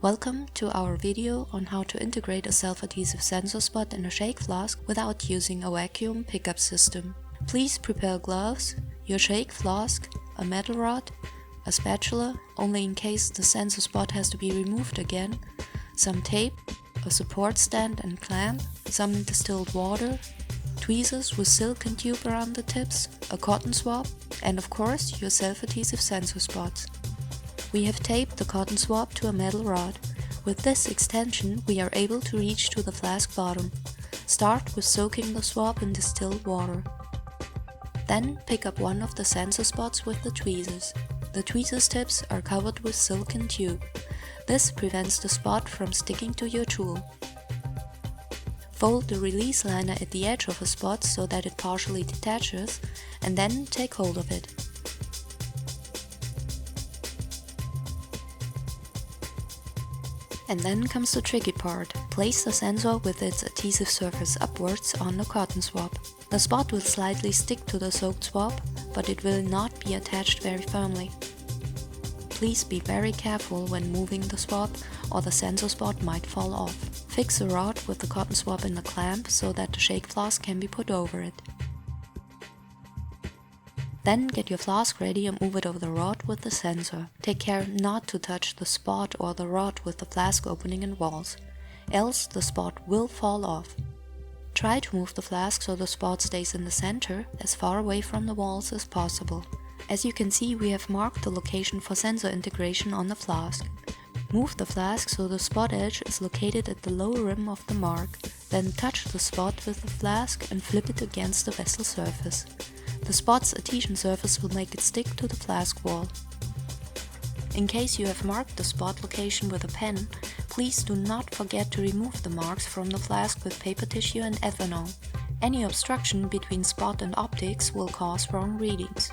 Welcome to our video on how to integrate a self-adhesive sensor spot in a shake flask without using a vacuum pickup system. Please prepare gloves, your shake flask, a metal rod, a spatula, only in case the sensor spot has to be removed again, some tape, a support stand and clamp, some distilled water, tweezers with silicone tube around the tips, a cotton swab, and of course your self-adhesive sensor spots. We have taped the cotton swab to a metal rod. With this extension we are able to reach to the flask bottom. Start with soaking the swab in distilled water. Then pick up one of the sensor spots with the tweezers. The tweezers tips are covered with silicone tube. This prevents the spot from sticking to your tool. Fold the release liner at the edge of a spot so that it partially detaches, and then take hold of it. And then comes the tricky part. Place the sensor with its adhesive surface upwards on the cotton swab. The spot will slightly stick to the soaked swab, but it will not be attached very firmly. Please be very careful when moving the swab, or the sensor spot might fall off. Fix the rod with the cotton swab in the clamp so that the shake flask can be put over it. Then get your flask ready and move it over the rod with the sensor. Take care not to touch the spot or the rod with the flask opening and walls, else the spot will fall off. Try to move the flask so the spot stays in the center, as far away from the walls as possible. As you can see, we have marked the location for sensor integration on the flask. Move the flask so the spot edge is located at the lower rim of the mark, then touch the spot with the flask and flip it against the vessel surface. The spot's adhesion surface will make it stick to the flask wall. In case you have marked the spot location with a pen, please do not forget to remove the marks from the flask with paper tissue and ethanol. Any obstruction between spot and optics will cause wrong readings.